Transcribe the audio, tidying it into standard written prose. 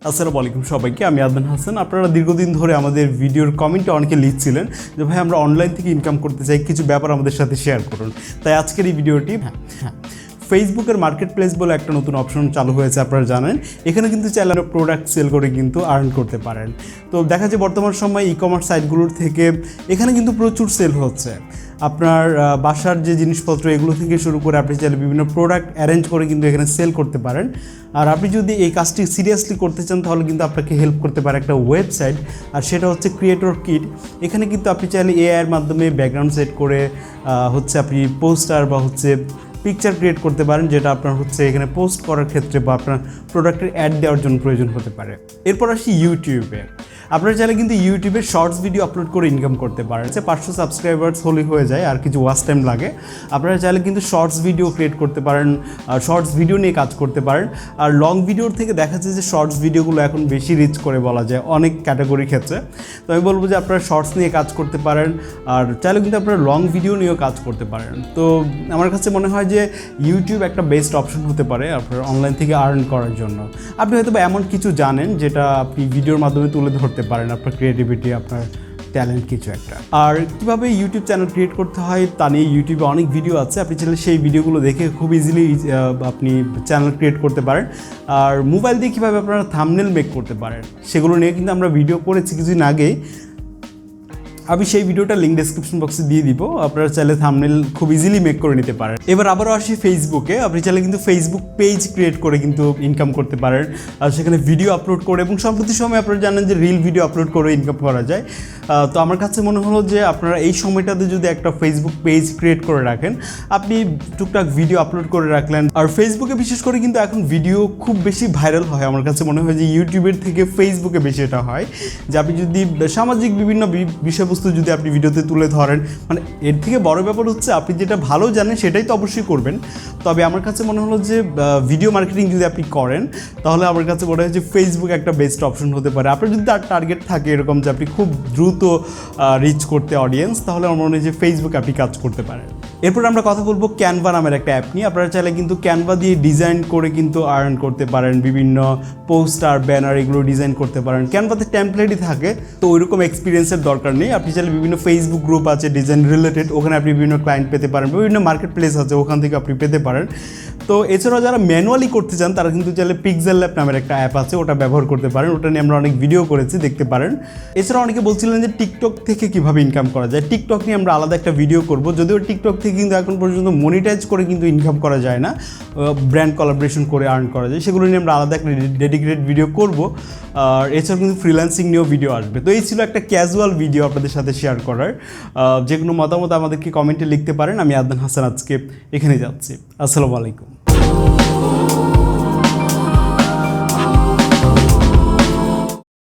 আসসালামু আলাইকুম সবাইকে, আমি আদনান হাসান। আপনারা দীর্ঘদিন ধরে আমাদের ভিডিওর কমেন্টে অনেকে লিখছিলেন যে ভাই আমরা অনলাইন থেকে ইনকাম করতে চাই, কিছু ব্যাপার আমাদের সাথে শেয়ার করুন। তাই আজকের এই ভিডিওটি ফেসবুকের মার্কেট প্লেস বলে একটা নতুন অপশন চালু হয়েছে, আপনারা জানেন। এখানে কিন্তু চাইলে প্রোডাক্ট সেল করে কিন্তু আর্ন করতে পারেন। তো দেখা যায় বর্তমান সময় ই কমার্স সাইটগুলোর থেকে এখানে কিন্তু প্রচুর সেল হচ্ছে। আপনার বাসার যে জিনিসপত্র এগুলো থেকে শুরু করে আপনি চাইলে বিভিন্ন প্রোডাক্ট অ্যারেঞ্জ করে কিন্তু এখানে সেল করতে পারেন। আর আপনি যদি এই কাজটি সিরিয়াসলি করতে চান তাহলে কিন্তু আপনাকে হেল্প করতে পারে একটা ওয়েবসাইট, আর সেটা হচ্ছে ক্রিয়েটর কিট। এখানে কিন্তু আপনি চাইলে এআইয়ের মাধ্যমে ব্যাকগ্রাউন্ড সেট করে আপনি পোস্টার বা পিকচার ক্রিয়েট করতে পারেন, যেটা আপনার এখানে পোস্ট করার ক্ষেত্রে বা আপনার প্রোডাক্টের অ্যাড দেওয়ার জন্য প্রয়োজন হতে পারে। এরপর আসি ইউটিউবে। আপনারা চাইলে কিন্তু ইউটিউবে শর্টস ভিডিও আপলোড করে ইনকাম করতে পারেন। 500 সাবস্ক্রাইবার্স হলেই হয়ে যায়, আর কিছু ওয়াচ টাইম লাগে। আপনারা চাইলে কিন্তু শর্টস ভিডিও ক্রিয়েট করতে পারেন, শর্টস ভিডিও নিয়ে কাজ করতে পারেন। আর লং ভিডিওর থেকে দেখা যাচ্ছে যে শর্টস ভিডিওগুলো এখন বেশি রিচ করে বলা যায় অনেক ক্যাটাগরির ক্ষেত্রে। তো আমি বলবো যে আপনারা শর্টস নিয়ে কাজ করতে পারেন, আর চাইলে কিন্তু আপনারা লং ভিডিও নিয়েও কাজ করতে পারেন। তো আমার কাছে মনে হয় যে ইউটিউব একটা বেস্ট অপশন হতে পারে আপনার অনলাইন থেকে আর্ন করার জন্য। আপনি হয়তো এমন কিছু জানেন যেটা আপনি ভিডিওর মাধ্যমে তুলে ধরতে পারেন, আপনার ক্রিয়েটিভিটি, আপনার ট্যালেন্ট কিছু একটা। আর কীভাবে ইউটিউব চ্যানেল ক্রিয়েট করতে হয় তা নিয়ে ইউটিউবে অনেক ভিডিও আছে, আপনি চাইলে সেই ভিডিওগুলো দেখে খুব ইজিলি আপনি চ্যানেল ক্রিয়েট করতে পারেন। আর মোবাইল দিয়ে কীভাবে আপনারা থাম্বনেল মেক করতে পারেন সেগুলো নিয়ে কিন্তু আমরা ভিডিও করেছি কিছুদিন আগেই। আমি সেই ভিডিওটা লিঙ্ক ডেসক্রিপশন বক্সে দিয়ে দিব, আপনারা চাইলে থাম্বনেল খুব ইজিলি মেক করে নিতে পারেন। এবার আবারও আসি ফেসবুকে। আপনি চাইলে কিন্তু ফেসবুক পেজ ক্রিয়েট করে কিন্তু ইনকাম করতে পারেন, আর সেখানে ভিডিও আপলোড করে, এবং সম্প্রতি সময় আপনারা জানেন যে রিল ভিডিও আপলোড করে ইনকাম করা যায়। তো আমার কাছে মনে হলো যে আপনারা এই সময়টাতে যদি একটা ফেসবুক পেজ ক্রিয়েট করে রাখেন, আপনি টুকটাক ভিডিও আপলোড করে রাখলেন। আর ফেসবুকে বিশেষ করে কিন্তু এখন ভিডিও খুব বেশি ভাইরাল হয়। আমার কাছে মনে হয় যে ইউটিউবের থেকে ফেসবুকে বেশি এটা হয়, যে আপনি যদি সামাজিক বিভিন্ন বিষয়বস্তু যদি আপনি ভিডিওতে তুলে ধরেন, মানে এর থেকে বড় ব্যাপার হচ্ছে আপনি যেটা ভালো জানেন সেটাই তো অবশ্যই করবেন। তবে আমার কাছে মনে হলো যে ভিডিও মার্কেটিং যদি আপনি করেন তাহলে আমার কাছে মনে হয় যে ফেসবুক একটা বেস্ট অপশন হতে পারে। আপনার যদি তার টার্গেট থাকে এরকম যে আপনি খুব দ্রুত রিচ করতে অডিয়েন্স, তাহলে আমার মনে হয় যে ফেসবুক আপনি কাজ করতে পারেন। এরপর আমরা কথা বলবো ক্যানভা নামের একটা অ্যাপ নিয়ে। আপনারা চাইলে কিন্তু ক্যানভা দিয়ে ডিজাইন করে কিন্তু আর্ন করতে পারেন, বিভিন্ন পোস্টার, ব্যানার এগুলো ডিজাইন করতে পারেন। ক্যানভাতে টেমপ্লেটই থাকে, তো ওইরকম এক্সপিরিয়েন্সের দরকার নেই। আপনি চাইলে বিভিন্ন ফেসবুক গ্রুপ আছে ডিজাইন রিলেটেড, ওখানে আপনি বিভিন্ন ক্লায়েন্ট পেতে পারেন, বিভিন্ন মার্কেট প্লেস আছে ওখান থেকে আপনি পেতে পারেন। তো এছাড়াও যারা ম্যানুয়ালি করতে চান তারা কিন্তু চাইলে পিক্সেল ল্যাব নামের একটা অ্যাপ আছে, ওটা ব্যবহার করতে পারেন। ওটা নিয়ে আমরা অনেক ভিডিও করেছি, দেখতে পারেন। এছাড়াও অনেকে বলছিলেন যে টিকটক থেকে কীভাবে ইনকাম করা যায়। টিকটক নিয়ে আমরা আলাদা একটা ভিডিও করব, যদিও টিকটক থেকে কিন্তু এখন পর্যন্ত মনিটাইজ করে কিন্তু ইনকাম করা যায় না, ব্র্যান্ড কোলাবোরেশন করে আর্ন করা যায়। সেগুলো নিয়ে আমরা আলাদা একটা ডেডিকেটেড ভিডিও করব। আর এছাড়াও কিন্তু ফ্রিল্যান্সিং নিয়েও ভিডিও আসবে। তো এই ছিল একটা ক্যাজুয়াল ভিডিও আপনাদের সাথে শেয়ার করার। যে কোনো মতামত আমাদেরকে কমেন্টে লিখতে পারেন। আমি আদনান হাসান আজকে এখানে যাচ্ছি। আসসালামু আলাইকুম।